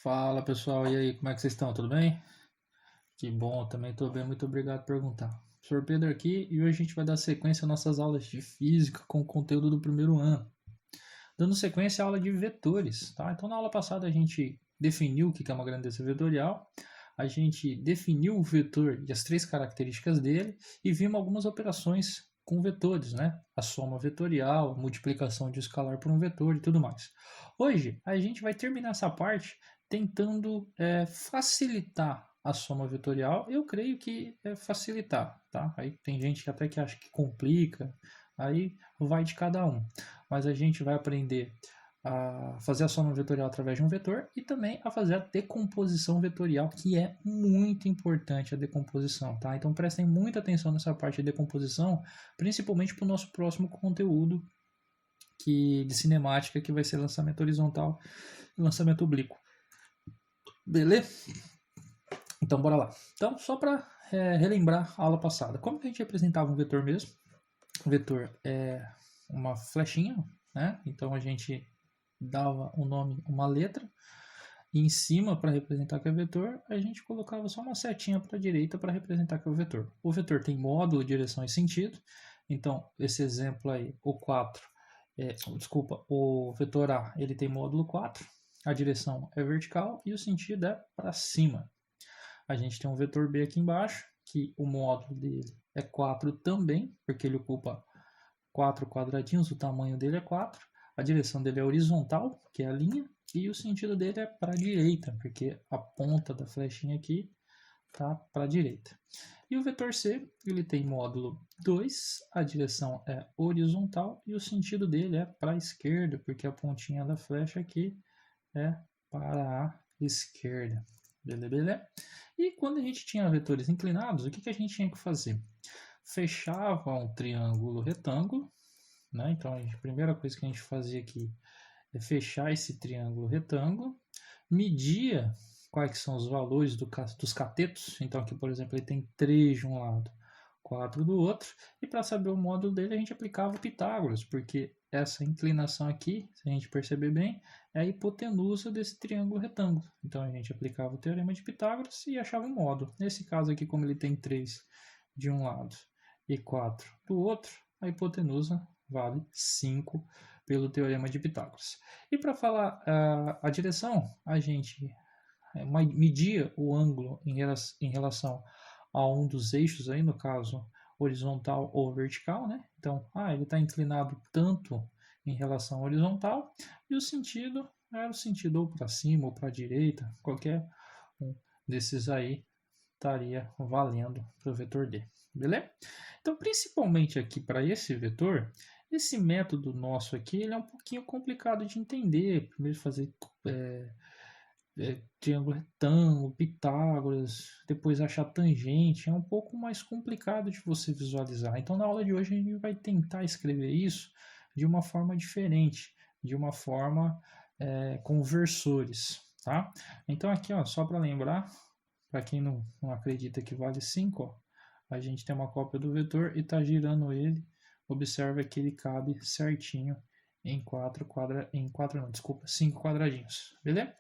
Fala pessoal, e aí, como é que vocês estão? Tudo bem? Que bom, também estou bem, muito obrigado por perguntar. Professor Pedro aqui e hoje a gente vai dar sequência às nossas aulas de física com o conteúdo do primeiro ano. Dando sequência à aula de vetores, tá? Então na aula passada a gente definiu o que é uma grandeza vetorial, a gente definiu o vetor e as três características dele e vimos algumas operações com vetores, né? A soma vetorial, a multiplicação de um escalar por um vetor e tudo mais. Hoje a gente vai terminar essa parte tentando facilitar a soma vetorial. Eu creio que é facilitar, tá? Aí tem gente que até que acha que complica, aí vai de cada um. Mas a gente vai aprender a fazer a soma vetorial através de um vetor e também a fazer a decomposição vetorial, que é muito importante a decomposição, tá? Então prestem muita atenção nessa parte de decomposição, principalmente para o nosso próximo conteúdo de cinemática, que vai ser lançamento horizontal e lançamento oblíquo. Beleza? Então bora lá. Então, só para relembrar a aula passada, como que a gente representava um vetor mesmo? O vetor é uma flechinha, né? Então a gente dava o nome, uma letra, e em cima, para representar que é vetor, a gente colocava só uma setinha para a direita para representar que é o vetor. O vetor tem módulo, direção e sentido. Então, esse exemplo aí, o 4, desculpa, o vetor A, ele tem módulo 4, a direção é vertical e o sentido é para cima. A gente tem um vetor B aqui embaixo, que o módulo dele é 4 também, porque ele ocupa 4 quadradinhos, o tamanho dele é 4. A direção dele é horizontal, que é a linha, e o sentido dele é para a direita, porque a ponta da flechinha aqui está para a direita. E o vetor C, ele tem módulo 2, a direção é horizontal e o sentido dele é para a esquerda, porque a pontinha da flecha aqui é para a esquerda. Beleza? E quando a gente tinha vetores inclinados, o que a gente tinha que fazer? Fechava um triângulo retângulo, né? Então a primeira coisa que a gente fazia aqui é fechar esse triângulo retângulo, media quais são os valores dos catetos. Então aqui, por exemplo, ele tem 3 de um lado, 4 do outro, e para saber o módulo dele a gente aplicava o Pitágoras, porque essa inclinação aqui, se a gente perceber bem, é a hipotenusa desse triângulo retângulo. Então a gente aplicava o teorema de Pitágoras e achava o módulo. Nesse caso aqui, como ele tem 3 de um lado e 4 do outro, a hipotenusa vale 5 pelo teorema de Pitágoras. E para falar a direção, a gente media o ângulo em relação a um dos eixos, aí, no caso horizontal ou vertical, né? Então, ele está inclinado tanto em relação à horizontal, e o sentido era o sentido ou para cima ou para a direita, qualquer um desses aí estaria valendo para o vetor D, beleza? Então, principalmente aqui para esse vetor, esse método nosso aqui ele é um pouquinho complicado de entender. Primeiro fazer triângulo retângulo, Pitágoras, depois achar tangente, é um pouco mais complicado de você visualizar. Então, na aula de hoje, a gente vai tentar escrever isso de uma forma diferente, de uma forma com versores, tá? Então, aqui, ó, só para lembrar, para quem não acredita que vale 5, ó, a gente tem uma cópia do vetor e está girando ele. Observa que ele cabe certinho em 5 quadradinhos, beleza?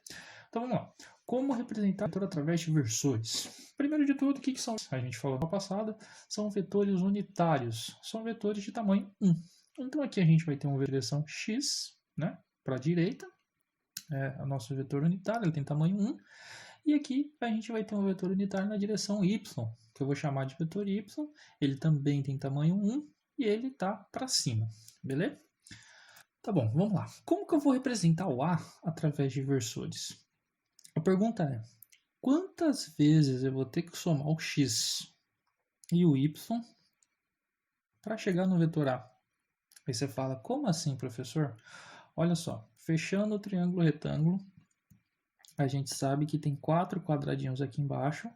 Então vamos lá. Como representar o vetor através de versores? Primeiro de tudo, o que são? A gente falou na passada, são vetores unitários, são vetores de tamanho 1. Então aqui a gente vai ter uma direção x, né, para a direita, o nosso vetor unitário, ele tem tamanho 1, e aqui a gente vai ter um vetor unitário na direção y, que eu vou chamar de vetor y, ele também tem tamanho 1 e ele está para cima, beleza? Tá bom, vamos lá. Como que eu vou representar o A através de versores? A pergunta é, quantas vezes eu vou ter que somar o x e o y para chegar no vetor A? Aí você fala, como assim, professor? Olha só, fechando o triângulo retângulo, a gente sabe que tem 4 quadradinhos aqui embaixo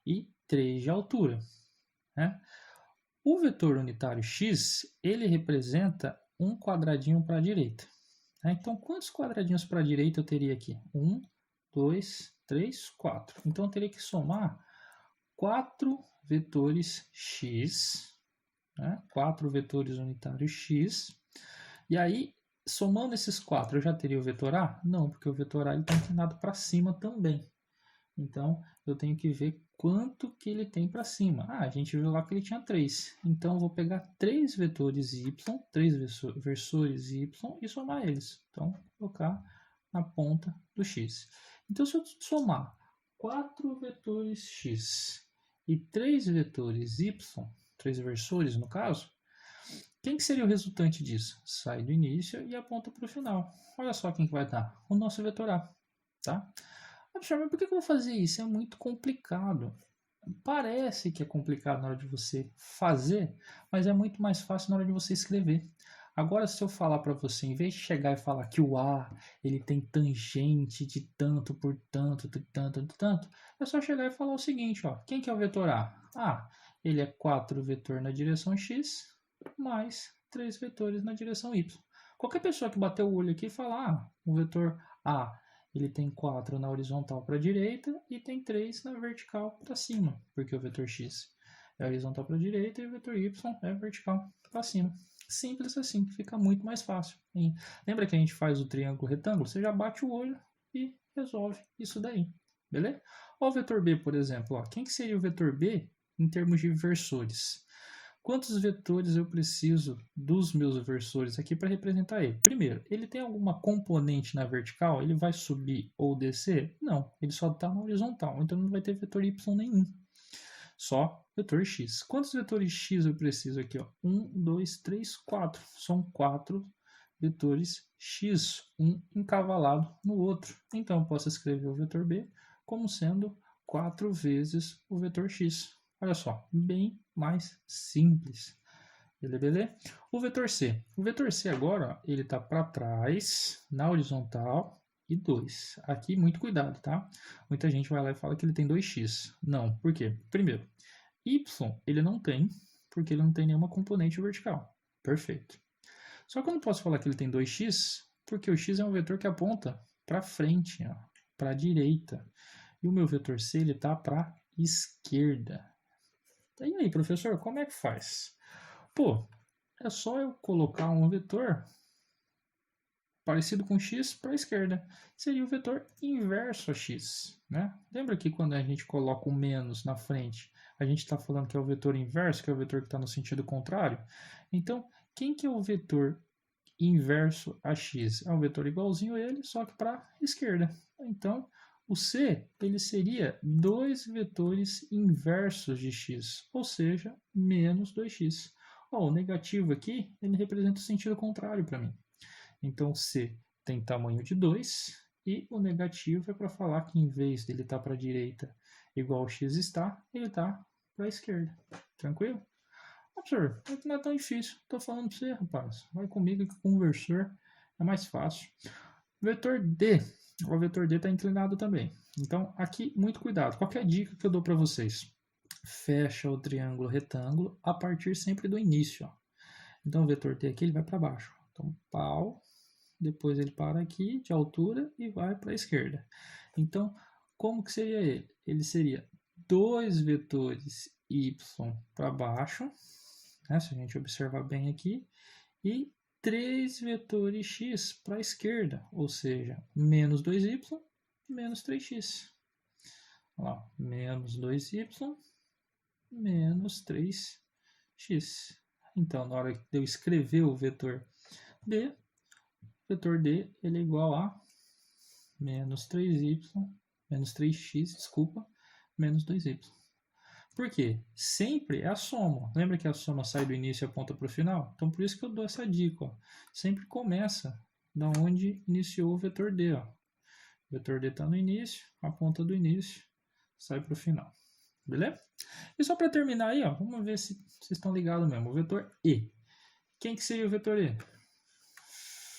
e 3 de altura, né? O vetor unitário x, ele representa um quadradinho para a direita, né? Então, quantos quadradinhos para a direita eu teria aqui? 1, 2, 3, 4. Então, eu teria que somar 4 vetores x, né? 4 vetores unitários x, e aí Somando esses 4, eu já teria o vetor A? Não, porque o vetor A está inclinado para cima também. Então, eu tenho que ver quanto que ele tem para cima. A gente viu lá que ele tinha 3. Então, eu vou pegar 3 vetores y, 3 versores y e somar eles. Então, vou colocar na ponta do x. Então, se eu somar 4 vetores x e 3 vetores y, 3 versores no caso, quem que seria o resultante disso? Sai do início e aponta para o final. Olha só quem que vai dar. O nosso vetor A. Tá? Mas por que eu vou fazer isso? É muito complicado. Parece que é complicado na hora de você fazer, mas é muito mais fácil na hora de você escrever. Agora, se eu falar para você, em vez de chegar e falar que o A ele tem tangente de tanto por tanto, de tanto, de tanto, é só chegar e falar o seguinte, ó, quem que é o vetor A? Ah, ele é 4 vetor na direção x mais 3 vetores na direção y. Qualquer pessoa que bater o olho aqui e falar, ah, o vetor A ele tem 4 na horizontal para a direita e tem 3 na vertical para cima, porque o vetor x é horizontal para a direita e o vetor y é vertical para cima. Simples assim, fica muito mais fácil. Hein? Lembra que a gente faz o triângulo retângulo? Você já bate o olho e resolve isso daí, beleza? Olha o vetor B, por exemplo. Ó. Quem que seria o vetor B em termos de versores? Quantos vetores eu preciso dos meus versores aqui para representar ele? Primeiro, ele tem alguma componente na vertical? Ele vai subir ou descer? Não, ele só está na horizontal, então não vai ter vetor y nenhum. Só vetor x. Quantos vetores x eu preciso aqui? 1, 2, 3, 4. São 4 vetores x, um encavalado no outro. Então eu posso escrever o vetor b como sendo 4 vezes o vetor x. Olha só, bem mais simples. Beleza? O vetor C. O vetor C agora, ó, ele está para trás, na horizontal, e 2. Aqui, muito cuidado, tá? Muita gente vai lá e fala que ele tem 2x. Não, por quê? Primeiro, y ele não tem, porque ele não tem nenhuma componente vertical. Perfeito. Só que eu não posso falar que ele tem 2x, porque o x é um vetor que aponta para frente, para a direita. E o meu vetor C ele está para a esquerda. E aí, professor, como é que faz? Pô, é só eu colocar um vetor parecido com x para a esquerda. Seria o vetor inverso a x. Né? Lembra que quando a gente coloca o menos na frente, a gente está falando que é o vetor inverso, que é o vetor que está no sentido contrário? Então, quem que é o vetor inverso a x? É um vetor igualzinho a ele, só que para a esquerda. Então, o C ele seria 2 vetores inversos de x, ou seja, menos 2x. O negativo aqui, ele representa o sentido contrário para mim. Então, C tem tamanho de 2 e o negativo é para falar que em vez dele estar para a direita igual o x está, ele está para a esquerda. Tranquilo? Professor, não é tão difícil. Estou falando para você, rapaz. Vai comigo que com o versor é mais fácil. Vetor D. O vetor D está inclinado também. Então, aqui, muito cuidado. Qualquer dica que eu dou para vocês. Fecha o triângulo retângulo a partir sempre do início. Ó. Então, o vetor D aqui ele vai para baixo. Então, pau. Depois ele para aqui de altura e vai para a esquerda. Então, como que seria ele? Ele seria 2 vetores y para baixo, né, se a gente observar bem aqui, e 3 vetores x para a esquerda, ou seja, menos 2y, menos 3x. Olha lá, menos 2y, menos 3x. Então, na hora de eu escrever o vetor D ele é igual a menos 3y, menos 3x, desculpa, menos 2y. Por quê? Sempre é a soma. Lembra que a soma sai do início e aponta para o final? Então, por isso que eu dou essa dica. Ó. Sempre começa da onde iniciou o vetor D. Ó. O vetor D está no início, aponta do início, sai para o final. Beleza? E só para terminar aí, ó, vamos ver se vocês estão ligados mesmo. O vetor E. Quem que seria o vetor E?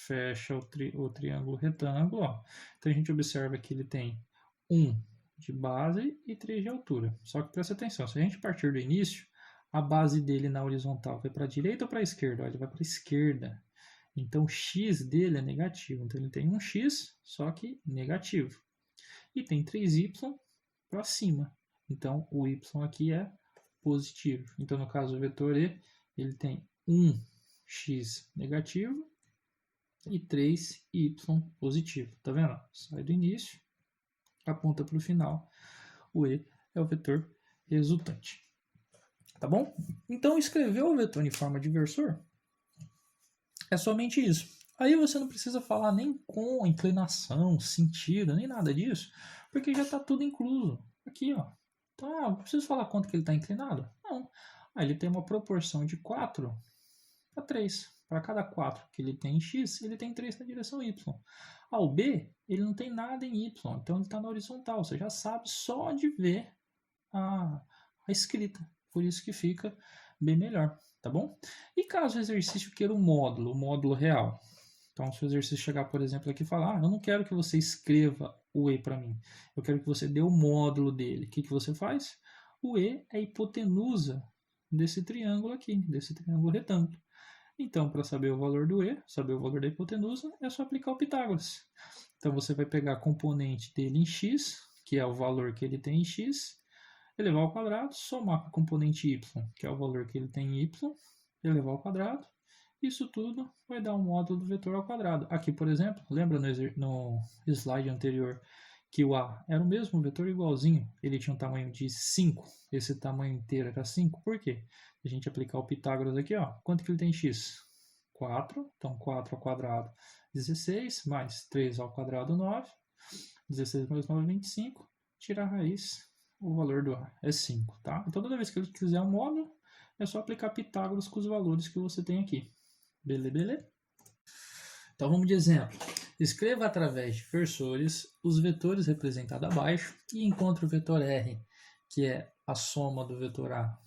Fecha o triângulo retângulo. Ó. Então, a gente observa que ele tem 1 de base e 3 de altura. Só que presta atenção, se a gente partir do início, a base dele na horizontal vai para a direita ou para a esquerda? Ele vai para a esquerda. Então, o x dele é negativo. Então, ele tem um x, só que negativo. E tem 3y para cima. Então, o y aqui é positivo. Então, no caso, o vetor E, ele tem 1x negativo e 3y positivo. Tá vendo? Sai do início, aponta para o final. O e é o vetor resultante. Tá bom? Então, escrever o vetor em forma de versor é somente isso. Aí você não precisa falar nem com inclinação, sentido, nem nada disso, porque já está tudo incluso. Aqui, ó. Então, não preciso falar quanto que ele está inclinado? Não. Aí ele tem uma proporção de 4 a 3. Para cada 4 que ele tem em x, ele tem 3 na direção y. Ao b, ele não tem nada em y, então ele está na horizontal. Você já sabe só de ver a escrita. Por isso que fica bem melhor, tá bom? E caso o exercício queira o módulo real. Então, se o exercício chegar, por exemplo, aqui e falar, eu não quero que você escreva o e para mim, eu quero que você dê o módulo dele. O que você faz? O e é a hipotenusa desse triângulo aqui, desse triângulo retângulo. Então, para saber o valor do e, saber o valor da hipotenusa, é só aplicar o Pitágoras. Então, você vai pegar a componente dele em x, que é o valor que ele tem em x, elevar ao quadrado, somar com a componente y, que é o valor que ele tem em y, elevar ao quadrado. Isso tudo vai dar um módulo do vetor ao quadrado. Aqui, por exemplo, lembra no slide anterior que o A era o mesmo vetor igualzinho, ele tinha um tamanho de 5, esse tamanho inteiro era 5, por quê? Se a gente aplicar o Pitágoras aqui, ó, quanto que ele tem em x? 4, então 4 ao quadrado, 16, mais 3 ao quadrado, 9, 16 mais 9, 25, tira a raiz, o valor do A é 5, tá? Então toda vez que ele quiser um módulo, é só aplicar Pitágoras com os valores que você tem aqui. Beleza? Então vamos de exemplo. Escreva através de versores os vetores representados abaixo e encontre o vetor R, que é a soma do vetor A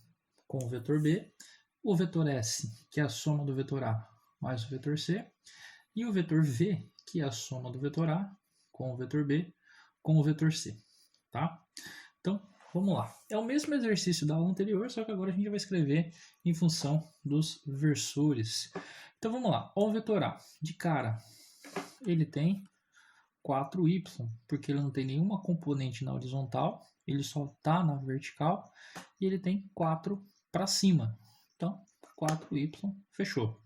com o vetor B, o vetor S, que é a soma do vetor A mais o vetor C, e o vetor V, que é a soma do vetor A com o vetor B com o vetor C. Tá? Então, vamos lá. É o mesmo exercício da aula anterior, só que agora a gente vai escrever em função dos versores. Então vamos lá. Olha o vetor A. De cara, ele tem 4y, porque ele não tem nenhuma componente na horizontal, ele só está na vertical, e ele tem 4 para cima. Então, 4y, fechou.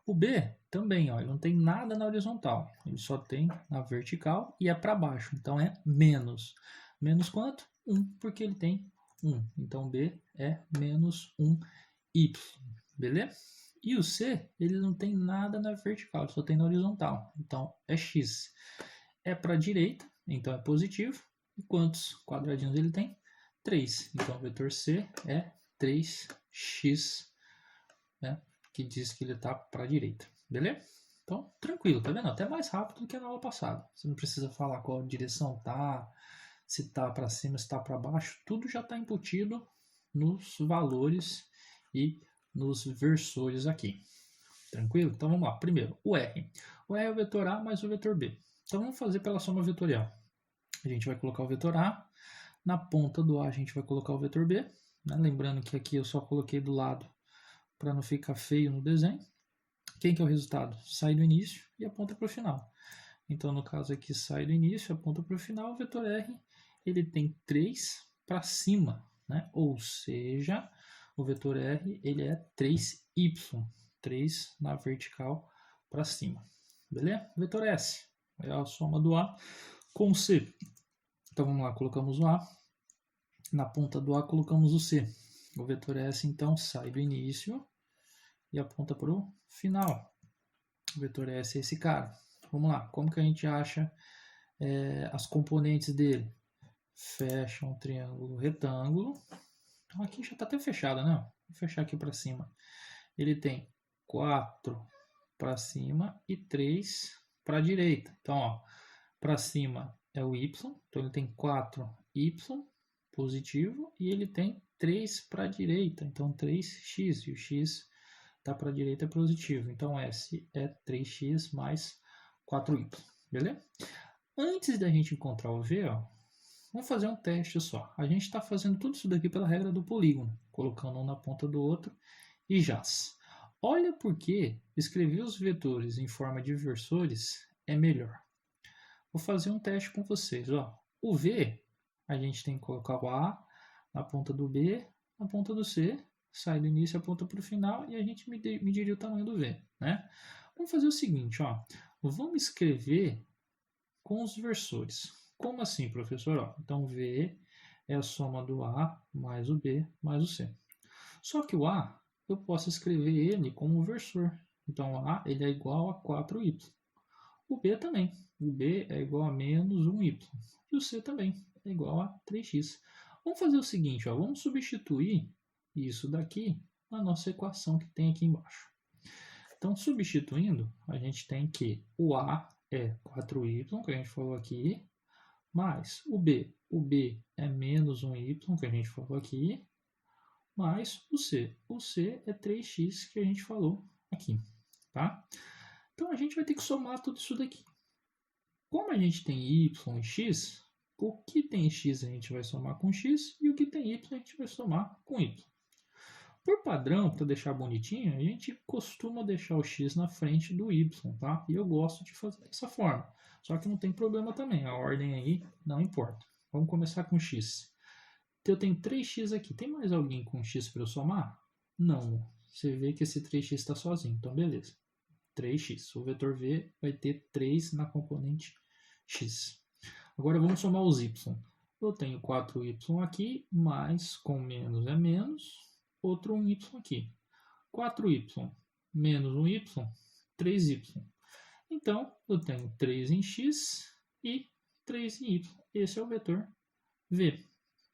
O B também, ó, ele não tem nada na horizontal, ele só tem na vertical e é para baixo, então é menos. Menos quanto? 1, porque ele tem 1. Então, B é menos 1y, beleza? E o C, ele não tem nada na vertical, ele só tem na horizontal. Então, é x. É para a direita, então é positivo. E quantos quadradinhos ele tem? 3. Então, o vetor C é 3x, né? Que diz que ele está para a direita. Beleza? Então, tranquilo, tá vendo? Até mais rápido do que na aula passada. Você não precisa falar qual direção tá, se tá para cima, se tá para baixo. Tudo já está embutido nos valores e nos versores aqui. Tranquilo? Então vamos lá. Primeiro, o R. O R é o vetor A mais o vetor B. Então vamos fazer pela soma vetorial. A gente vai colocar o vetor A. Na ponta do A a gente vai colocar o vetor B. Né? Lembrando que aqui eu só coloquei do lado para não ficar feio no desenho. Quem que é o resultado? Sai do início e aponta para o final. Então no caso aqui sai do início, aponta para o final. O vetor R ele tem 3 para cima. Né? Ou seja, o vetor R ele é 3y. 3 na vertical para cima. Beleza? Vetor S é a soma do A com o C. Então vamos lá, colocamos o A. Na ponta do A colocamos o C. O vetor S então sai do início e aponta para o final. O vetor S é esse cara. Vamos lá, como que a gente acha as componentes dele? Fecha um triângulo retângulo. Então aqui já está até fechado, né? Vou fechar aqui para cima. Ele tem 4 para cima e 3 para a direita. Então, para cima é o y, então ele tem 4y positivo e ele tem 3 para a direita, então 3x, e o x está para a direita é positivo. Então, S é 3x mais 4y, beleza? Antes da gente encontrar o V, vamos fazer um teste só. A gente está fazendo tudo isso daqui pela regra do polígono, colocando um na ponta do outro e jaz. Olha porque escrever os vetores em forma de versores é melhor. Vou fazer um teste com vocês. O V, a gente tem que colocar o A na ponta do B, na ponta do C, sai do início, aponta para o final e a gente mediria o tamanho do V. Né? Vamos fazer o seguinte. Vamos escrever com os versores. Como assim, professor? Ó, então, V é a soma do A mais o B mais o C. Só que o A, eu posso escrever ele como versor. Então, o A ele é igual a 4y. O B também. O B é igual a menos 1y. E o C também é igual a 3x. Vamos fazer o seguinte, ó, vamos substituir isso daqui na nossa equação que tem aqui embaixo. Então, substituindo, a gente tem que o A é 4y, que a gente falou aqui, mais o B. O B é menos 1y, que a gente falou aqui, mais o C. O C é 3x, que a gente falou aqui, tá? Então, a gente vai ter que somar tudo isso daqui. Como a gente tem y e x, o que tem x a gente vai somar com x e o que tem y a gente vai somar com y. Por padrão, para deixar bonitinho, a gente costuma deixar o x na frente do y, tá? E eu gosto de fazer dessa forma. Só que não tem problema também, a ordem aí não importa. Vamos começar com x. Então, eu tenho 3x aqui. Tem mais alguém com x para eu somar? Não. Você vê que esse 3x está sozinho, então beleza. 3x. O vetor v vai ter 3 na componente x. Agora vamos somar os y. Eu tenho 4y aqui, mais com menos é menos, outro 1y aqui. 4y menos 1y, 3y. Então, eu tenho 3 em x e 3 em y. Esse é o vetor v.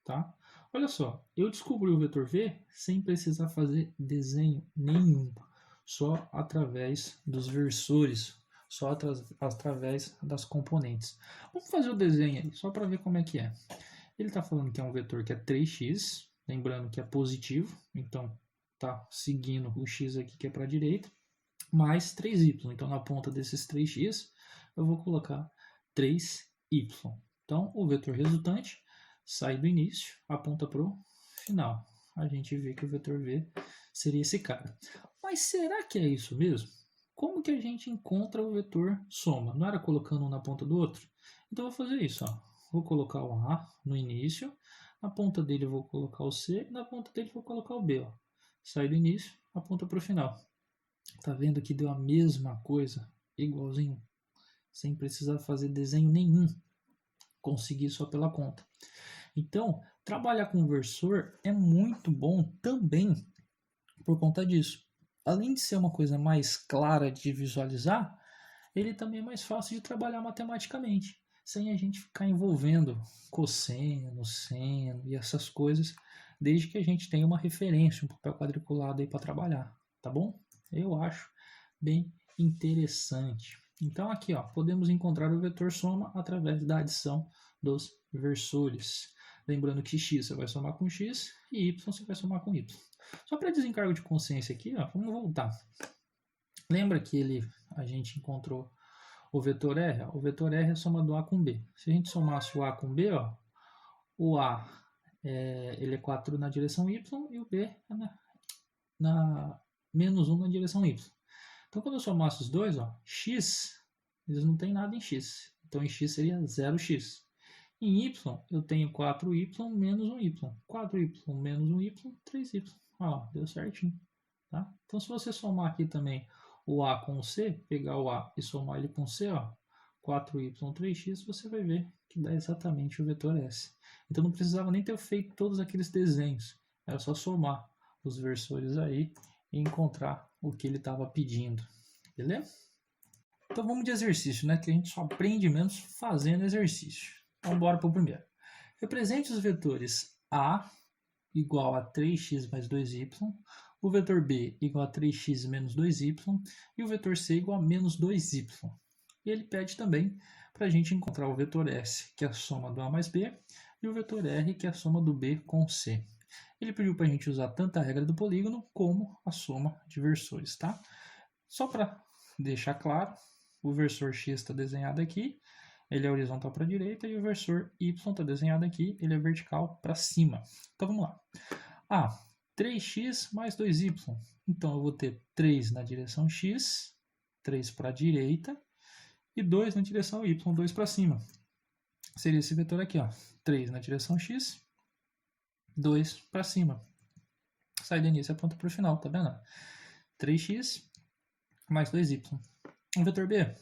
Tá? Olha só, eu descobri o vetor v sem precisar fazer desenho nenhum. Só através dos versores, só através das componentes. Vamos fazer o desenho aí, só para ver como é que é. Ele está falando que é um vetor que é 3x, lembrando que é positivo, então tá seguindo o x aqui que é para a direita, mais 3y. Então na ponta desses 3x eu vou colocar 3y. Então o vetor resultante sai do início, aponta para o final. A gente vê que o vetor v seria esse cara. Mas será que é isso mesmo? Como que a gente encontra o vetor soma? Não era colocando um na ponta do outro? Então eu vou fazer isso. Ó. Vou colocar o A no início, na ponta dele eu vou colocar o C, e na ponta dele eu vou colocar o B. Ó. Sai do início, aponta para o final. Tá vendo que deu a mesma coisa, igualzinho, sem precisar fazer desenho nenhum. Consegui só pela conta. Então, trabalhar com versor é muito bom também por conta disso. Além de ser uma coisa mais clara de visualizar, ele também é mais fácil de trabalhar matematicamente, sem a gente ficar envolvendo cosseno, seno e essas coisas, desde que a gente tenha uma referência, um papel quadriculado aí para trabalhar, tá bom? Eu acho bem interessante. Então aqui, ó, podemos encontrar o vetor soma através da adição dos versores. Lembrando que x você vai somar com x e y você vai somar com y. Só para desencargo de consciência aqui, ó, vamos voltar. Lembra que a gente encontrou o vetor R? O vetor R é a soma do A com B. Se a gente somasse o A com B, ó, o A ele é 4 na direção Y e o B é na menos 1 na direção Y. Então, quando eu somasse os dois, ó, x, eles não tem nada em x. Então, em x seria 0x. Em y, eu tenho 4y menos 1y. 4y menos 1y, 3y. Ó, deu certinho. Tá? Então, se você somar aqui também o A com o C, pegar o A e somar ele com o C, ó, 4y, 3x, você vai ver que dá exatamente o vetor S. Então, não precisava nem ter feito todos aqueles desenhos. Era só somar os versores aí e encontrar o que ele estava pedindo. Beleza? Então, vamos de exercício, né? Que a gente só aprende menos fazendo exercício. Então, bora para o primeiro. Represente os vetores A igual a 3x mais 2y, o vetor B igual a 3x menos 2y e o vetor C igual a menos 2y. E ele pede também para a gente encontrar o vetor S, que é a soma do A mais B, e o vetor R, que é a soma do B com C. Ele pediu para a gente usar tanto a regra do polígono como a soma de versores, tá? Só para deixar claro, o versor x está desenhado aqui, ele é horizontal para a direita, e o versor y está desenhado aqui, ele é vertical para cima. Então vamos lá. 3x mais 2y. Então eu vou ter 3 na direção x, 3 para a direita, e 2 na direção y, 2 para cima. Seria esse vetor aqui, ó. 3 na direção x, 2 para cima. Sai do início e aponta para o final, tá vendo? 3x mais 2y. O vetor B,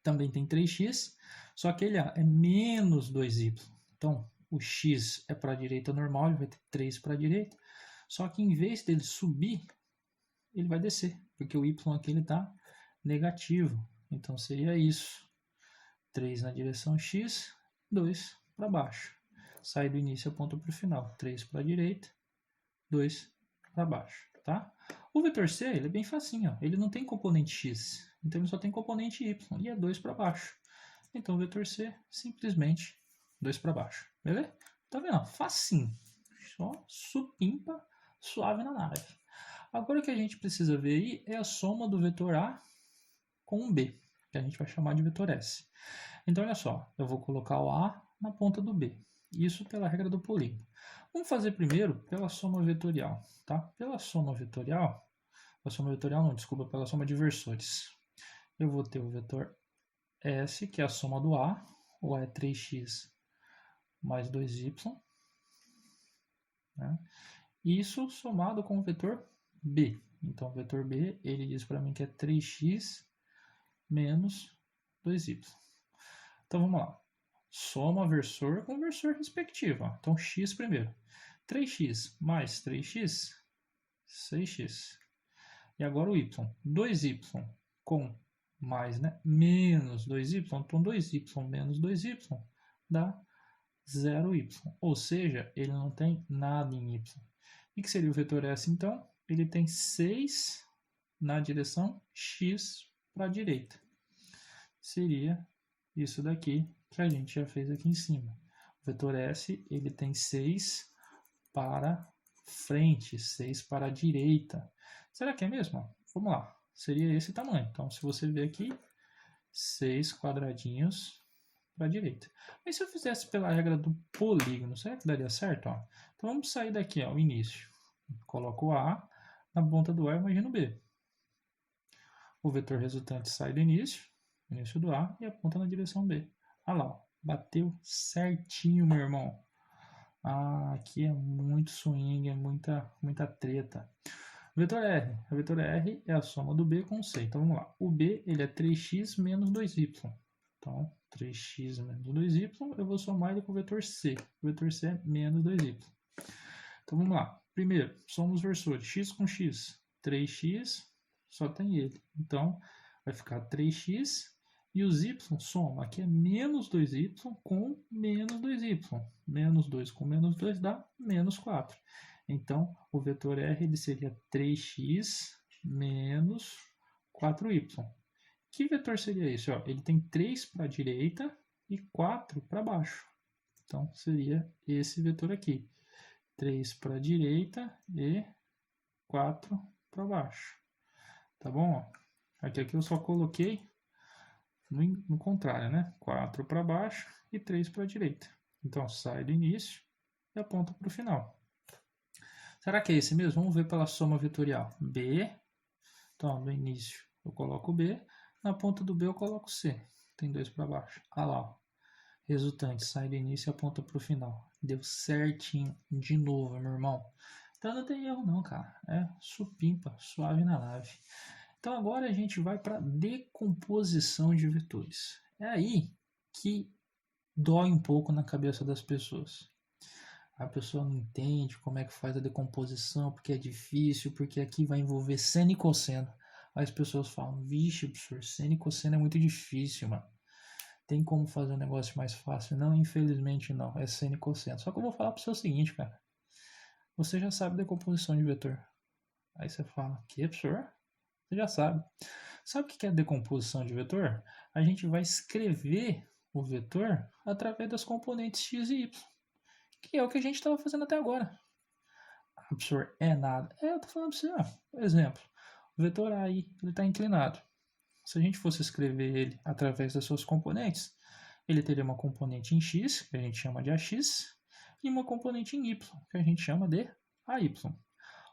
também tem 3x, só que ele é menos 2y. Então, o x é para a direita normal, ele vai ter 3 para a direita, só que em vez dele subir, ele vai descer, porque o y aqui está negativo. Então, seria isso. 3 na direção x, 2 para baixo. Sai do início e aponta para o final. 3 para a direita, 2 para baixo, tá? O vetor C, ele é bem facinho, ó. Ele não tem componente x, então ele só tem componente y, e é 2 para baixo. Então o vetor C, simplesmente 2 para baixo, beleza? Tá vendo? Facinho. Só supimpa, suave na nave. Agora o que a gente precisa ver aí é a soma do vetor A com o B, que a gente vai chamar de vetor S. Então olha só, eu vou colocar o A na ponta do B. Isso pela regra do polígono. Vamos fazer primeiro pela soma vetorial, tá? Pela soma vetorial não, desculpa, pela soma de versores. Eu vou ter o vetor S, que é a soma do A, o A é 3x mais 2y, né? Isso somado com o vetor B. Então, o vetor B, ele diz para mim que é 3x menos 2y. Então, vamos lá. Soma versor com versor respectivo. Ó. Então, x primeiro. 3x mais 3x, 6x. E agora o y. 2y com mais, né? Menos 2y. Então, 2y menos 2y dá 0y. Ou seja, ele não tem nada em y. E que seria o vetor S, então? Ele tem 6 na direção x para a direita. Seria isso daqui que a gente já fez aqui em cima. O vetor S, ele tem 6 para frente, 6 para a direita. Será que é mesmo? Vamos lá. Seria esse tamanho. Então, se você ver aqui, 6 quadradinhos para a direita. Mas se eu fizesse pela regra do polígono, será que daria certo? Ó? Então, vamos sair daqui, ó, o início. Coloco o A na ponta do A e imagino o B. O vetor resultante sai do início do A, e aponta na direção B. Olha lá, ó, bateu certinho, meu irmão. Ah, aqui é muito swing, é muita treta. O vetor R é a soma do B com C. Então vamos lá. O B ele é 3x menos 2y. Então 3x menos 2y, eu vou somar ele com o vetor C. O vetor C é menos 2y. Então vamos lá. Primeiro, somos versores. X com x. 3x, só tem ele. Então vai ficar 3x. E os y soma. Aqui é menos 2y com menos 2y. Menos 2 com menos 2 dá menos 4. Então, o vetor R ele seria 3x menos 4y. Que vetor seria esse? Ó, ele tem 3 para a direita e 4 para baixo. Então, seria esse vetor aqui. 3 para a direita e 4 para baixo. Tá bom? Aqui eu só coloquei no contrário, né? 4 para baixo e 3 para a direita. Então, sai do início e aponta para o final. Será que é esse mesmo? Vamos ver pela soma vetorial. B, então, no início eu coloco B, na ponta do B eu coloco C. Tem 2 para baixo. Olha lá, ó. Resultante, sai do início e aponta para o final. Deu certinho de novo, meu irmão. Então não tem erro não, cara. É supimpa, suave na nave. Então agora a gente vai para decomposição de vetores. É aí que dói um pouco na cabeça das pessoas. A pessoa não entende como é que faz a decomposição, porque é difícil, porque aqui vai envolver seno e cosseno. Aí as pessoas falam, vixe, professor, seno e cosseno é muito difícil, mano. Tem como fazer um negócio mais fácil? Não, infelizmente não, é seno e cosseno. Só que eu vou falar para você o seguinte, cara. Você já sabe decomposição de vetor. Aí você fala, que, professor? Você já sabe. Sabe o que é decomposição de vetor? A gente vai escrever o vetor através das componentes x e y, que é o que a gente estava fazendo até agora. Ah, professor, é nada. Eu tô falando para você, ó, exemplo. O vetor A aí, ele está inclinado. Se a gente fosse escrever ele através das suas componentes, ele teria uma componente em x, que a gente chama de AX, e uma componente em y, que a gente chama de AY.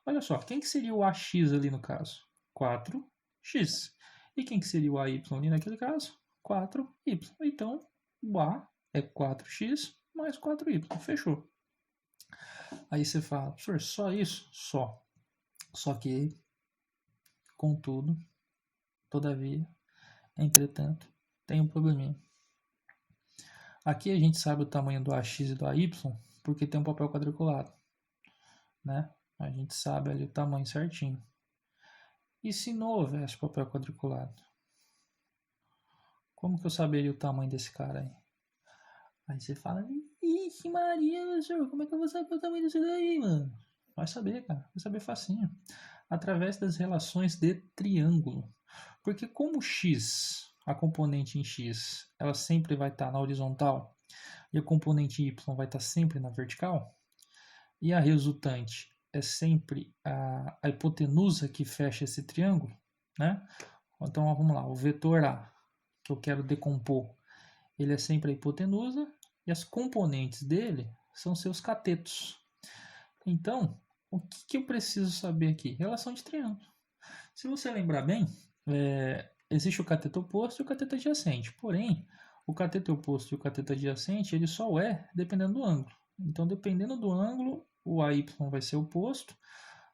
Olha só, quem que seria o AX ali no caso? 4x. E quem que seria o AY ali naquele caso? 4y. Então, o A é 4x mais 4y. Fechou. Aí você fala, professor, só isso? Só. Só que, contudo, todavia, entretanto, Tem um probleminha. Aqui a gente sabe o tamanho do AX e do AY porque tem um papel quadriculado, né? A gente sabe ali o tamanho certinho. E se não houvesse papel quadriculado? Como que eu saberia o tamanho desse cara aí? Aí você fala, ixi Maria, senhor, como é que eu vou saber o tamanho disso daí, mano? Vai saber, cara. Vai saber facinho. Através das relações de triângulo. Porque como x, a componente em x, ela sempre vai estar na horizontal e a componente y vai estar sempre na vertical, e a resultante é sempre a hipotenusa que fecha esse triângulo, né? Então vamos lá, o vetor A, que eu quero decompor, ele é sempre a hipotenusa e as componentes dele são seus catetos. Então, o que eu preciso saber aqui? Relação de triângulo. Se você lembrar bem, existe o cateto oposto e o cateto adjacente. Porém, o cateto oposto e o cateto adjacente, ele só é dependendo do ângulo. Então, dependendo do ângulo, o AY vai ser oposto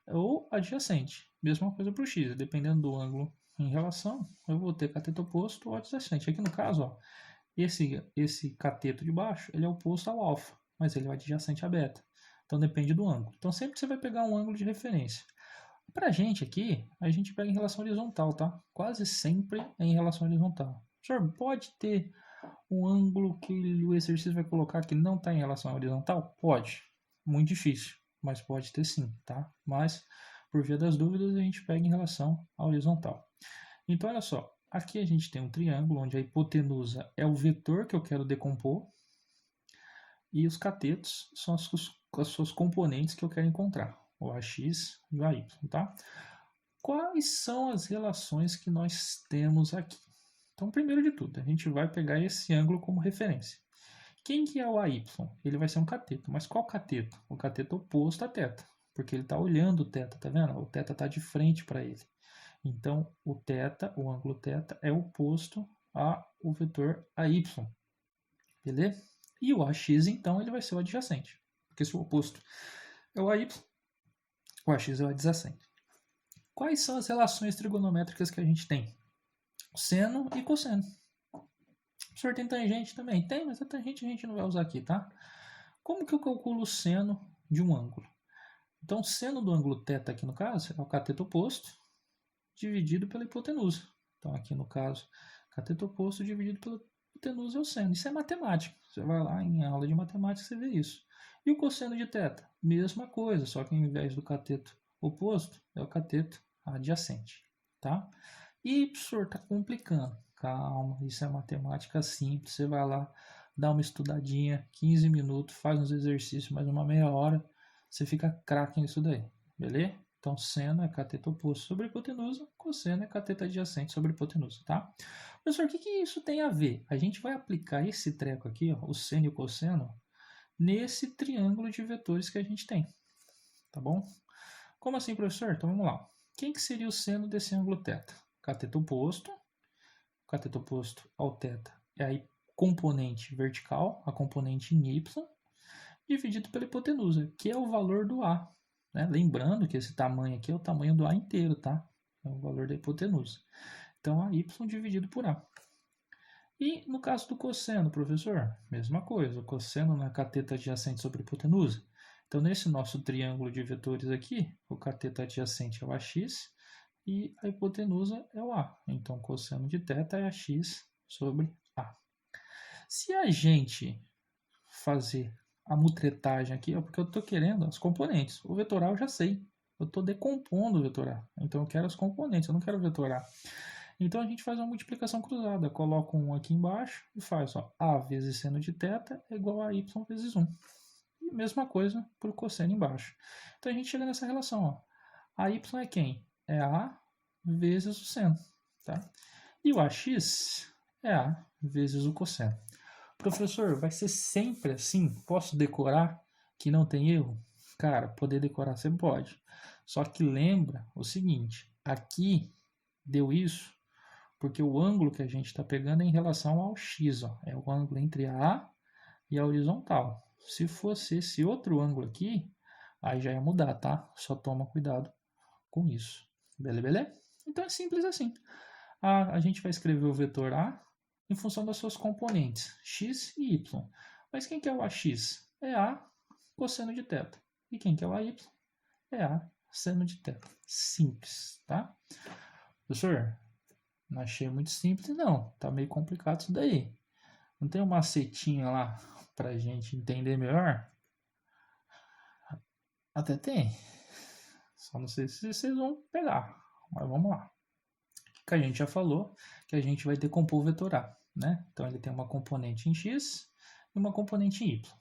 ou adjacente. Mesma coisa para o X, dependendo do ângulo em relação, eu vou ter cateto oposto ou adjacente. Aqui no caso, ó, esse cateto de baixo, ele é oposto ao alfa, mas ele é adjacente a beta. Então depende do ângulo. Então sempre você vai pegar um ângulo de referência. Pra gente aqui, a gente pega em relação horizontal, tá? Quase sempre é em relação horizontal. Senhor, pode ter um ângulo que o exercício vai colocar que não está em relação horizontal? Pode. Muito difícil, mas pode ter sim, tá? Mas, por via das dúvidas, a gente pega em relação à horizontal. Então, olha só. Aqui a gente tem um triângulo onde a hipotenusa é o vetor que eu quero decompor e os catetos são as suas componentes que eu quero encontrar, o AX e o AY, tá? Quais são as relações que nós temos aqui? Então, primeiro de tudo, a gente vai pegar esse ângulo como referência. Quem que é o AY? Ele vai ser um cateto, mas qual cateto? O cateto oposto a θ, porque ele está olhando o θ, tá vendo? O θ está de frente para ele. Então, o θ, o ângulo θ, é oposto ao vetor AY, beleza? E o AX, então, ele vai ser o adjacente, porque se o oposto é o AY, o AX é o adjacente. Quais são as relações trigonométricas que a gente tem? Seno e cosseno. O senhor tem tangente também? Tem, mas a tangente a gente não vai usar aqui, tá? Como que eu calculo o seno de um ângulo? Então, o seno do ângulo θ aqui no caso é o cateto oposto dividido pela hipotenusa. Então, aqui no caso, cateto oposto dividido pela hipotenusa é o seno. Isso é matemática. Você vai lá em aula de matemática e você vê isso. E o cosseno de θ? Mesma coisa, só que ao invés do cateto oposto, é o cateto adjacente. Tá? E, professor, está complicando. Calma, isso é matemática simples. Você vai lá, dá uma estudadinha, 15 minutos, faz uns exercícios, mais uma meia hora, você fica craque nisso daí, beleza? Então, seno é cateto oposto sobre hipotenusa, cosseno é cateto adjacente sobre hipotenusa, tá? Professor, o que isso tem a ver? A gente vai aplicar esse treco aqui, ó, o seno e o cosseno, nesse triângulo de vetores que a gente tem, tá bom? Como assim, professor? Então, vamos lá. Quem que seria o seno desse ângulo θ? Cateto oposto ao θ é a componente vertical, a componente em y, dividido pela hipotenusa, que é o valor do A. Né? Lembrando que esse tamanho aqui é o tamanho do A inteiro, tá? É o valor da hipotenusa. Então, AY dividido por A. E no caso do cosseno, professor, mesma coisa. O cosseno na cateto adjacente sobre a hipotenusa. Então, nesse nosso triângulo de vetores aqui, o cateto adjacente é o AX e a hipotenusa é o A. Então, cosseno de θ é AX sobre A. Se a gente fazer a mutretagem aqui, é porque eu estou querendo as componentes. O vetoral eu já sei. Eu estou decompondo o vetoral. Então, eu quero as componentes, eu não quero vetorar. Então, a gente faz uma multiplicação cruzada. Coloca um aqui embaixo e faz ó, A vezes seno de θ é igual a Y vezes 1. E mesma coisa para o cosseno embaixo. Então, a gente chega nessa relação. Ó. A Y é quem? É A vezes o seno. Tá? E o AX é A vezes o cosseno. Professor, vai ser sempre assim? Posso decorar que não tem erro? Cara, poder decorar você pode. Só que lembra o seguinte: aqui deu isso porque o ângulo que a gente está pegando é em relação ao x, ó, é o ângulo entre a A e a horizontal. Se fosse esse outro ângulo aqui, aí já ia mudar, tá? Só toma cuidado com isso. Beleza? Então é simples assim. A gente vai escrever o vetor A em função das suas componentes, x e y. Mas quem que é o AX? É A cosseno de θ. E quem que é o AY? É A seno de θ. Simples, tá? Professor, não achei muito simples não, tá meio complicado isso daí. Não tem uma macetinha lá pra gente entender melhor? Até tem. Só não sei se vocês vão pegar, mas vamos lá. O que a gente já falou, que a gente vai decompor o vetor A, né? Então ele tem uma componente em x e uma componente em y.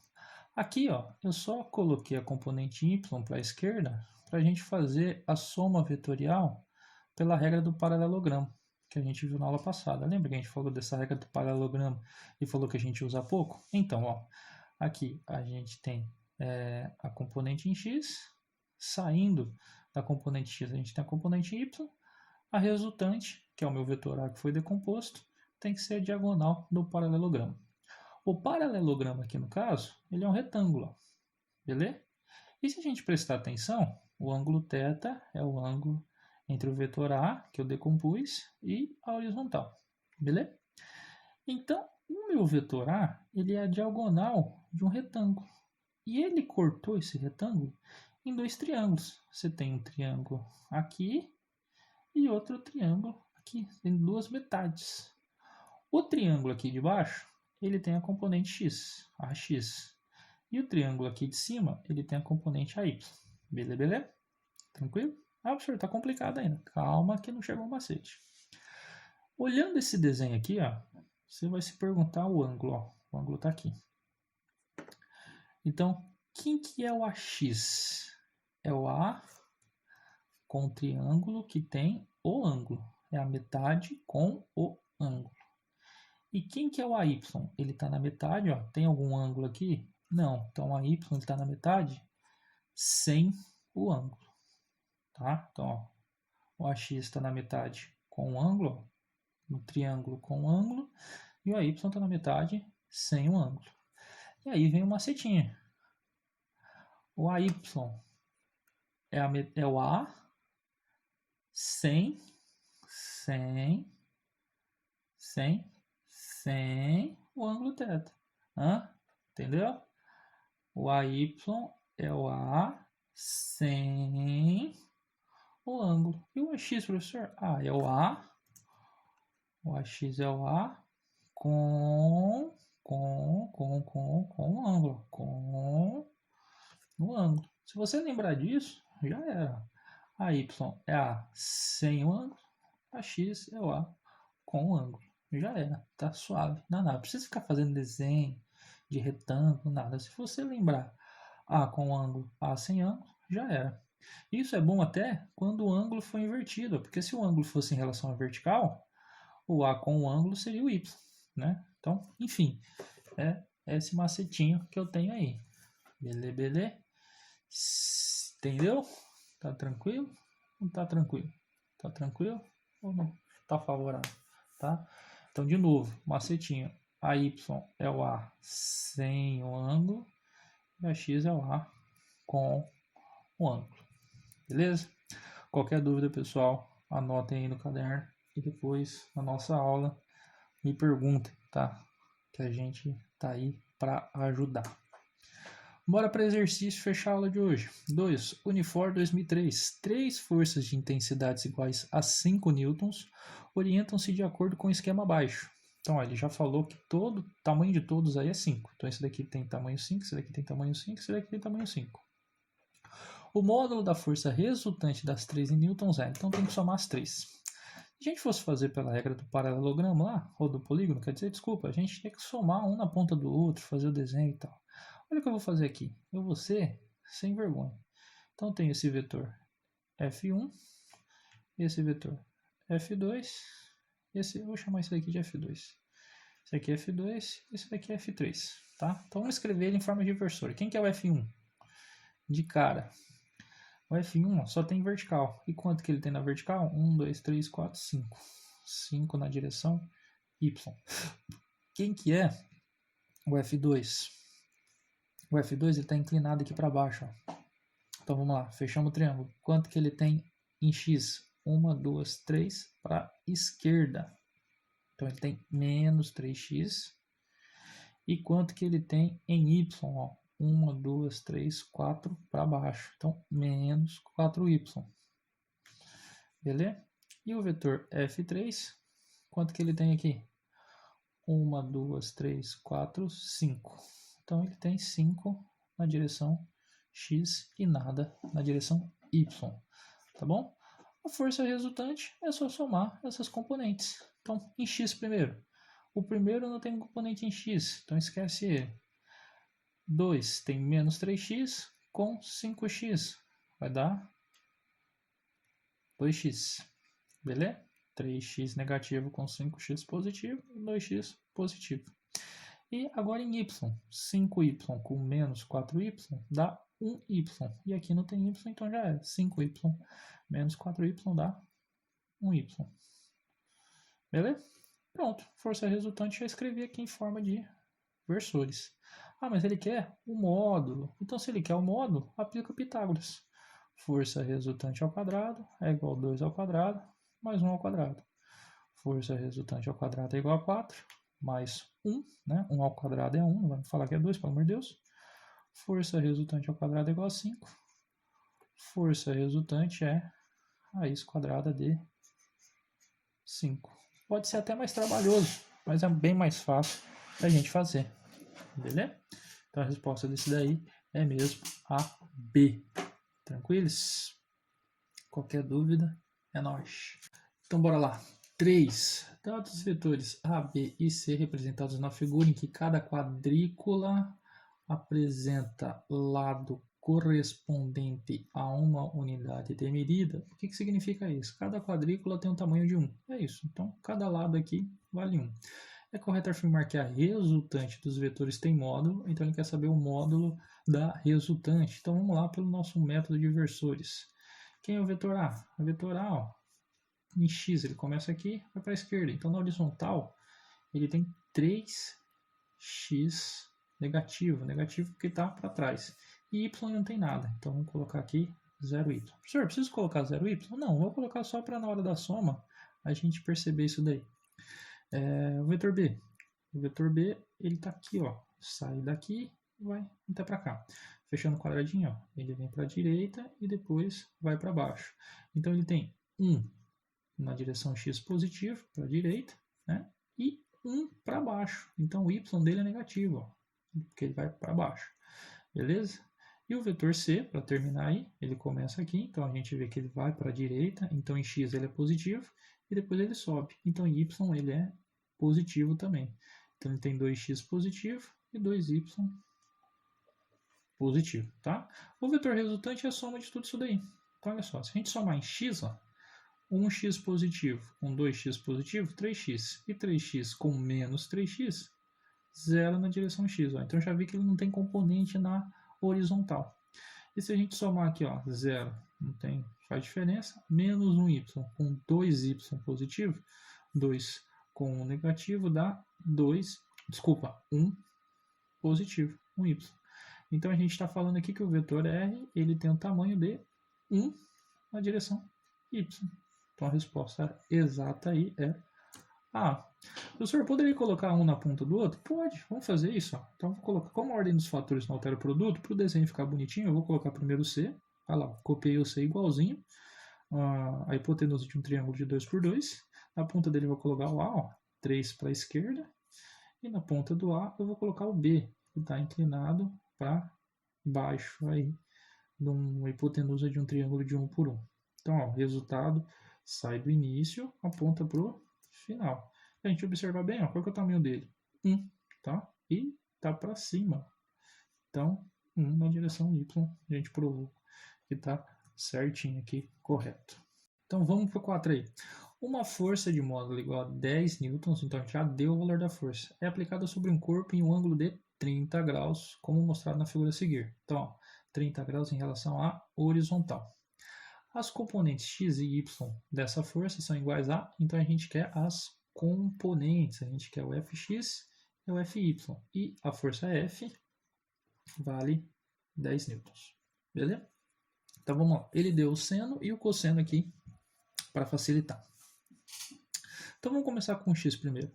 Aqui, ó, eu só coloquei a componente y para a esquerda para a gente fazer a soma vetorial pela regra do paralelogramo, que a gente viu na aula passada. Lembra que a gente falou dessa regra do paralelogramo e falou que a gente usa pouco? Então, ó, aqui a gente tem a componente em x, saindo da componente x a gente tem a componente y, a resultante, que é o meu vetor A que foi decomposto, tem que ser a diagonal do paralelogramo. O paralelogramo aqui no caso, ele é um retângulo, beleza? E se a gente prestar atenção, o ângulo θ é o ângulo entre o vetor A, que eu decompus, e a horizontal, beleza? Então, o meu vetor A, ele é a diagonal de um retângulo. E ele cortou esse retângulo em dois triângulos. Você tem um triângulo aqui e outro triângulo aqui, tem duas metades. O triângulo aqui de baixo, ele tem a componente x, AX. E o triângulo aqui de cima, ele tem a componente AY. Beleza? Tranquilo? Ah, professor, tá complicado ainda. Calma que não chegou o macete. Olhando esse desenho aqui, ó, você vai se perguntar o ângulo, ó. O ângulo tá aqui. Então, quem que é o AX? É o A com o triângulo que tem o ângulo. É a metade com o ângulo. E quem que é o AY? Ele está na metade, ó. Tem algum ângulo aqui? Não. Então, o AY está na metade sem o ângulo. Tá? Então, ó, o AX está na metade com o ângulo, ó, no triângulo com o ângulo, e o AY está na metade sem o ângulo. E aí vem uma setinha. O AY é o A sem o ângulo θ. Entendeu? O AY é o A sem o ângulo. E o AX, professor? É o A. O AX é o A com o ângulo. Com o ângulo. Se você lembrar disso, já era. A Y é A sem o ângulo. A X é o A com o ângulo. Já era. Tá suave. Não precisa ficar fazendo desenho de retângulo, nada. Se você lembrar A com ângulo, A sem ângulo, já era. Isso é bom até quando o ângulo for invertido, porque se o ângulo fosse em relação à vertical, o A com o ângulo seria o Y, né? Então, enfim, é esse macetinho que eu tenho aí. Beleza? Entendeu? Tá tranquilo? Não tá tranquilo? Tá tranquilo ou não? Tá favorável, tá? Então, de novo, macetinho. A Y é o A sem o ângulo e a X é o A com o ângulo. Beleza? Qualquer dúvida, pessoal, anotem aí no caderno e depois na nossa aula me perguntem, tá? Que a gente tá aí para ajudar. Bora para exercício, fechar a aula de hoje. 2. Unifor 2003. 3 forças de intensidades iguais a 5 newtons orientam-se de acordo com o esquema abaixo. Então, ó, ele já falou que todo tamanho de todos aí é 5. Então, esse daqui tem tamanho 5, esse daqui tem tamanho 5, esse daqui tem tamanho 5. O módulo da força resultante das 3 em newtons é, então tem que somar as 3. Se a gente fosse fazer pela regra do paralelogramo lá, ou do polígono, quer dizer, desculpa, a gente tem que somar um na ponta do outro, fazer o desenho e tal. Olha o que eu vou fazer aqui. Eu vou ser sem vergonha. Então, eu tenho esse vetor F1, esse vetor F2, eu vou chamar isso daqui de F2. Esse aqui é F2, esse daqui é F3, tá? Então, vamos escrever ele em forma de inversor. Quem que é o F1? De cara. O F1 só tem vertical. E quanto que ele tem na vertical? 1, 2, 3, 4, 5. 5 na direção Y. Quem que é o F2? O F2 está inclinado aqui para baixo. Ó. Então vamos lá, fechamos o triângulo. Quanto que ele tem em X? 1, 2, 3 para a esquerda. Então ele tem menos 3x. E quanto que ele tem em y? Ó, 1, 2, 3, 4 para baixo. Então, menos 4y. Beleza? E o vetor f3, quanto que ele tem aqui? 1, 2, 3, 4, 5. Então, ele tem 5 na direção x e nada na direção y. Tá bom? A força resultante é só somar essas componentes. Então, em x primeiro. O primeiro não tem componente em x, então esquece ele. 2 tem menos 3x com 5x. Vai dar 2x. Beleza? 3x negativo com 5x positivo, 2x positivo. E agora em y, 5y com menos 4y dá 1y. E aqui não tem y, então já é 5y menos 4y dá 1y. Beleza? Pronto, força resultante já escrevi aqui em forma de versores. Ah, mas ele quer o módulo. Então, se ele quer o módulo, aplica o Pitágoras. Força resultante ao quadrado é igual a 2 ao quadrado mais 1 ao quadrado. Força resultante ao quadrado é igual a 4 mais 1. Né? 1 ao quadrado é 1, não vai me falar que é 2, pelo amor de Deus. Força resultante ao quadrado é igual a 5. Força resultante é raiz quadrada de 5. Pode ser até mais trabalhoso, mas é bem mais fácil da gente fazer. Beleza? Então a resposta desse daí é mesmo a B. Tranquilos? Qualquer dúvida, é nóis. Então bora lá. 3. Dados os vetores A, B e C representados na figura em que cada quadrícula apresenta lado correspondente a uma unidade de medida. O que significa isso? Cada quadrícula tem um tamanho de 1. É isso. Então, cada lado aqui vale 1. É correto afirmar que a resultante dos vetores tem módulo, então ele quer saber o módulo da resultante. Então, vamos lá pelo nosso método de versores. Quem é o vetor A? O vetor A, ó, em x, ele começa aqui, vai para a esquerda. Então, na horizontal, ele tem 3x negativo porque está para trás. E y não tem nada, então vamos colocar aqui 0y. Professor, preciso colocar 0y? Não, vou colocar só para na hora da soma a gente perceber isso daí. O vetor B. O vetor B, ele está aqui, ó. Sai daqui e vai até para cá. Fechando o quadradinho, ó, ele vem para a direita e depois vai para baixo. Então ele tem 1 na direção x positivo, para a direita, né? E 1 para baixo. Então o y dele é negativo, ó, porque ele vai para baixo. Beleza? E o vetor C, para terminar aí, ele começa aqui, então a gente vê que ele vai para a direita, então em x ele é positivo, e depois ele sobe. Então em y ele é positivo também. Então ele tem 2x positivo e 2y positivo, tá? O vetor resultante é a soma de tudo isso daí. Então olha só, se a gente somar em x, ó, 1x positivo com 2x positivo, 3x. E 3x com menos 3x, 0 na direção x. Ó. Então já vi que ele não tem componente na horizontal. E se a gente somar aqui, ó, 0, não tem, faz diferença, menos 1y com 2y positivo, 2 com 1 negativo dá 1 positivo, 1y. Então a gente está falando aqui que o vetor R ele tem o tamanho de 1 na direção y. Então a resposta exata aí é A. Professor, poderia colocar um na ponta do outro? Pode, vamos fazer isso. Ó. Então, vou colocar, como a ordem dos fatores não altera o produto, para o desenho ficar bonitinho, eu vou colocar primeiro o C. Olha lá, copiei o C igualzinho. A hipotenusa de um triângulo de 2 por 2. Na ponta dele eu vou colocar o A, ó, 3 para a esquerda. E na ponta do A eu vou colocar o B, que está inclinado para baixo aí, numa hipotenusa de um triângulo de 1 por 1. Então, ó, o resultado sai do início, aponta para o final. A gente observar bem, ó, qual que é o tamanho dele? 1, tá? E tá para cima. Então, 1 na direção Y, a gente provou que tá certinho aqui, correto. Então, vamos para o 4 aí. Uma força de módulo igual a 10 newtons, então a gente já deu o valor da força, é aplicada sobre um corpo em um ângulo de 30 graus, como mostrado na figura a seguir. Então, ó, 30 graus em relação à horizontal. As componentes x e y dessa força são iguais a, então a gente quer as componentes, a gente quer o Fx e o Fy. E a força F vale 10 newtons. Beleza? Então vamos lá. Ele deu o seno e o cosseno aqui para facilitar. Então vamos começar com x primeiro.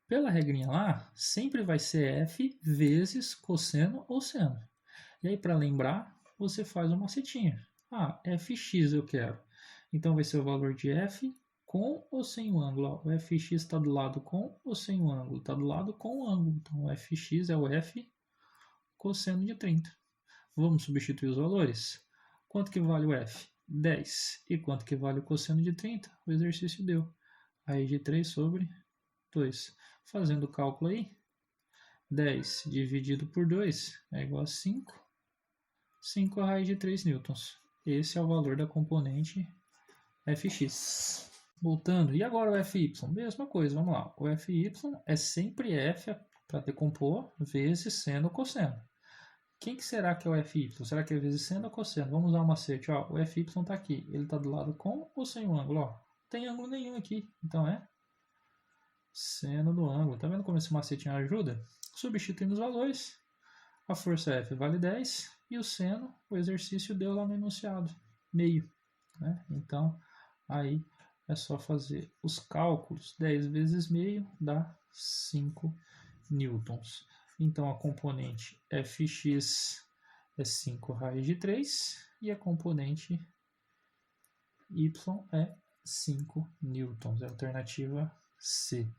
Pela regrinha lá, sempre vai ser f vezes cosseno ou seno. E aí, para lembrar, você faz uma setinha. Ah, fx eu quero. Então vai ser o valor de f com ou sem o ângulo. O fx está do lado com ou sem o ângulo? Está do lado com o ângulo. Então o fx é o f cosseno de 30. Vamos substituir os valores. Quanto que vale o f? 10. E quanto que vale o cosseno de 30? O exercício deu. Raiz de 3 sobre 2. Fazendo o cálculo aí, 10 dividido por 2 é igual a 5. 5 a raiz de 3 newtons. Esse é o valor da componente Fx. Voltando, e agora o Fy? Mesma coisa, vamos lá. O Fy é sempre f para decompor vezes seno ou cosseno. Quem que será que é o Fy? Será que é vezes seno ou cosseno? Vamos usar um macete. Ó, o Fy está aqui. Ele está do lado com ou sem o ângulo? Ó, não tem ângulo nenhum aqui. Então é seno do ângulo. Tá vendo como esse macetinho ajuda? Substituindo os valores. A força F vale 10 e o seno, o exercício deu lá no enunciado, meio. Né? Então, aí é só fazer os cálculos. 10 vezes meio dá 5 newtons. Então, a componente Fx é 5 raiz de 3 e a componente Y é 5 newtons. É a alternativa C.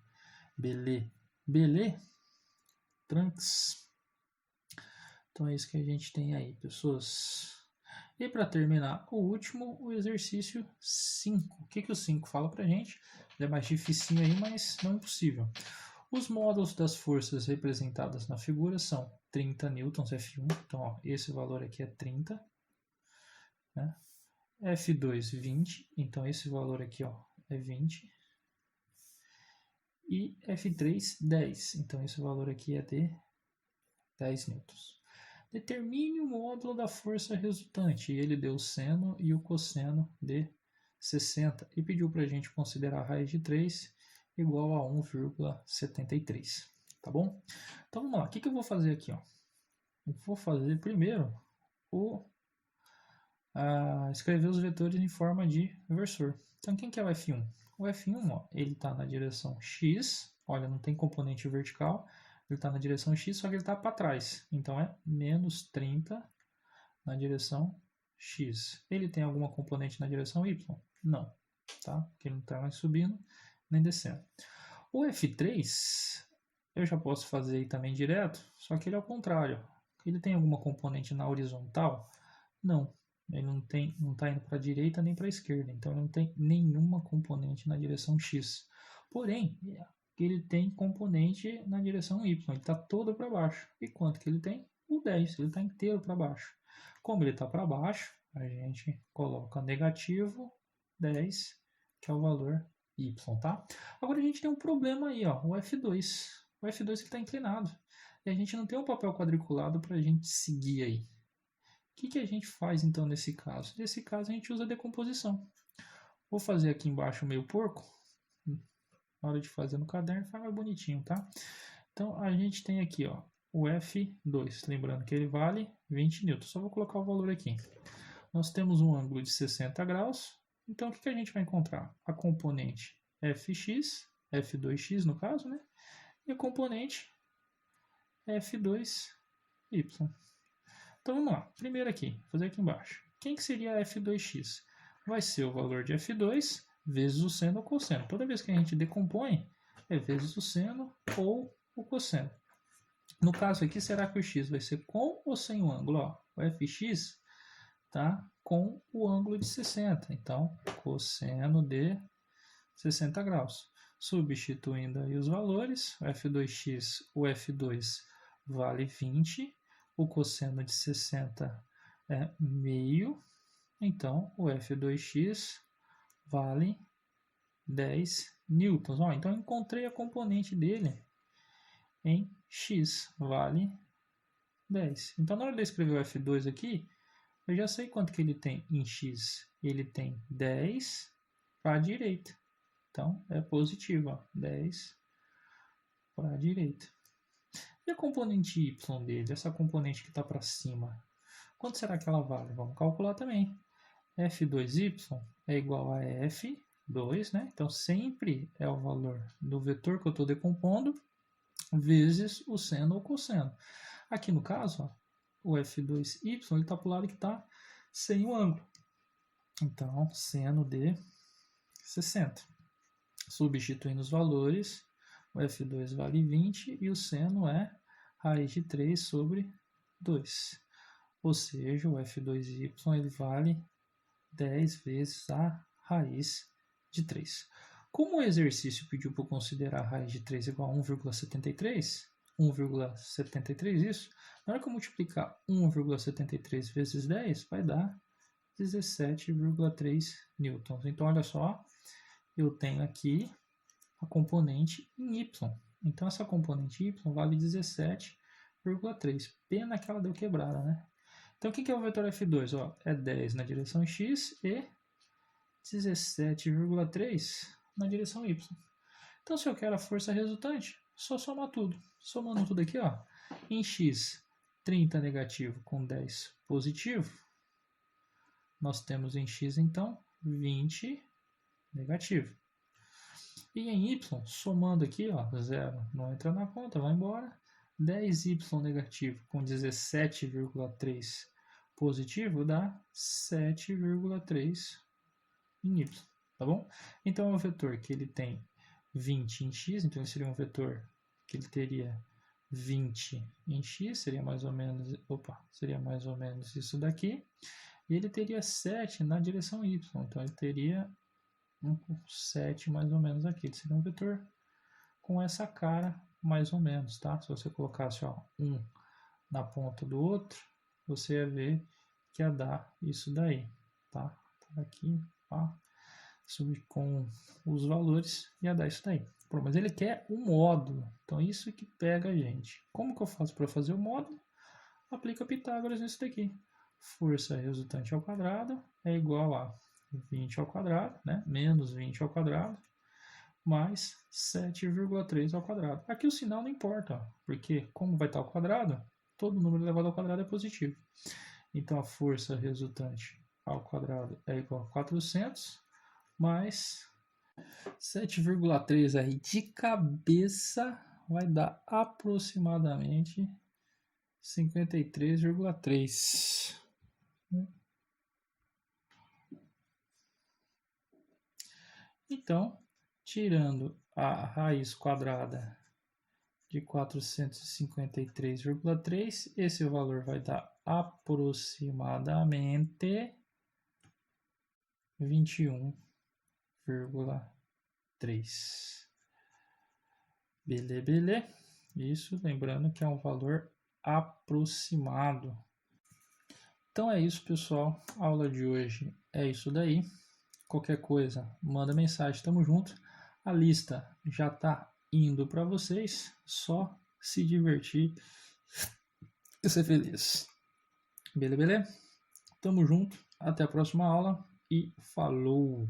Belê. Belê? Tranks. Então é isso que a gente tem aí, pessoas. E para terminar, o último, o exercício 5. O que, que o 5 fala para a gente? Ele é mais dificinho aí, mas não impossível. Os módulos das forças representadas na figura são 30 newtons F1. Então, ó, esse valor aqui é 30. Né? F2, 20. Então, esse valor aqui ó, é 20. E F3, 10. Então, esse valor aqui é de 10 newtons. Determine o módulo da força resultante. Ele deu o seno e o cosseno de 60 e pediu para a gente considerar a raiz de 3 igual a 1,73. Tá bom? Então vamos lá. O que eu vou fazer aqui? Ó? Eu vou fazer primeiro escrever os vetores em forma de versor. Então quem que é o F1? O F1 ó, ele está na direção x. Olha, não tem componente vertical. Ele está na direção x, só que ele está para trás. Então é menos 30 na direção x. Ele tem alguma componente na direção y? Não, tá? Porque ele não está nem subindo nem descendo. O F3, eu já posso fazer aí também direto, só que ele é o contrário. Ele tem alguma componente na horizontal? Não. Ele não está indo para a direita nem para a esquerda. Então ele não tem nenhuma componente na direção x. Porém, ele tem componente na direção y, ele está todo para baixo. E quanto que ele tem? O 10, ele está inteiro para baixo. Como ele está para baixo, a gente coloca negativo 10, que é o valor y, tá? Agora a gente tem um problema aí, ó, o F2. O F2 está inclinado. E a gente não tem um papel quadriculado para a gente seguir aí. O que a gente faz então nesse caso? Nesse caso a gente usa a decomposição. Vou fazer aqui embaixo meio porco. Na hora de fazer no caderno, faz mais bonitinho, tá? Então, a gente tem aqui, ó, o F2. Lembrando que ele vale 20 newtons. Só vou colocar o valor aqui. Nós temos um ângulo de 60 graus. Então, o que a gente vai encontrar? A componente Fx, F2x no caso, né? E a componente F2y. Então, vamos lá. Primeiro aqui, vou fazer aqui embaixo. Quem que seria F2x? Vai ser o valor de F2 vezes o seno ou cosseno. Toda vez que a gente decompõe, é vezes o seno ou o cosseno. No caso aqui, será que o x vai ser com ou sem o ângulo? Ó, o fx está com o ângulo de 60. Então, cosseno de 60 graus. Substituindo aí os valores, o f2x, o f2 vale 20. O cosseno de 60 é meio. Então, o f2x vale 10 newtons. Ó, então, eu encontrei a componente dele em x, vale 10. Então, na hora de eu escrever o F2 aqui, eu já sei quanto que ele tem em x. Ele tem 10 para a direita. Então, é positivo, ó, 10 para a direita. E a componente y dele, essa componente que está para cima, quanto será que ela vale? Vamos calcular também. F2y é igual a F 2, né? Então, sempre é o valor do vetor que eu estou decompondo vezes o seno ou cosseno. Aqui no caso, ó, o F2y está para o lado que está sem o ângulo. Então, seno de 60. Substituindo os valores, o F2 vale 20 e o seno é raiz de 3 sobre 2. Ou seja, o F2y ele vale 10 vezes a raiz de 3. Como o exercício pediu para eu considerar a raiz de 3 igual a 1,73, 1,73 isso, na hora que eu multiplicar 1,73 vezes 10, vai dar 17,3 newtons. Então, olha só, eu tenho aqui a componente em y. Então, essa componente y vale 17,3. Pena que ela deu quebrada, né? Então, o que é o vetor F2? Ó, é 10 na direção x e 17,3 na direção y. Então, se eu quero a força resultante, só somar tudo. Somando tudo aqui, ó, em x, 30 negativo com 10 positivo, nós temos em x, então, 20 negativo. E em y, somando aqui, ó, 0 não entra na conta, vai embora. 10y negativo com 17,3 positivo dá 7,3 em y, tá bom? Então é um vetor que ele tem 20 em x, então ele seria um vetor que ele teria 20 em x, seria mais ou menos, isso daqui. E ele teria 7 na direção y, então ele teria 7 mais ou menos aqui. Ele seria um vetor com essa cara mais ou menos, tá? Se você colocasse ó, um na ponta do outro, você ia ver que ia dar isso daí, tá? Aqui, pá, subir com os valores, ia dar isso daí. Pô, mas ele quer o módulo, então isso que pega a gente. Como que eu faço para fazer o módulo? Aplica Pitágoras nisso daqui. Força resultante ao quadrado é igual a 20 ao quadrado, né? Menos 20 ao quadrado, mais 7,3 ao quadrado. Aqui o sinal não importa, ó, porque como vai estar ao quadrado, todo número elevado ao quadrado é positivo. Então a força resultante ao quadrado é igual a 400, mais 7,3 aí de cabeça vai dar aproximadamente 53,3. Então, tirando a raiz quadrada de 453,3, esse valor vai dar aproximadamente 21,3. Beleza? Isso, lembrando que é um valor aproximado. Então é isso, pessoal. A aula de hoje é isso daí. Qualquer coisa, manda mensagem, tamo junto. A lista já tá indo para vocês, só se divertir e ser feliz. Beleza? Tamo junto, até a próxima aula e falou!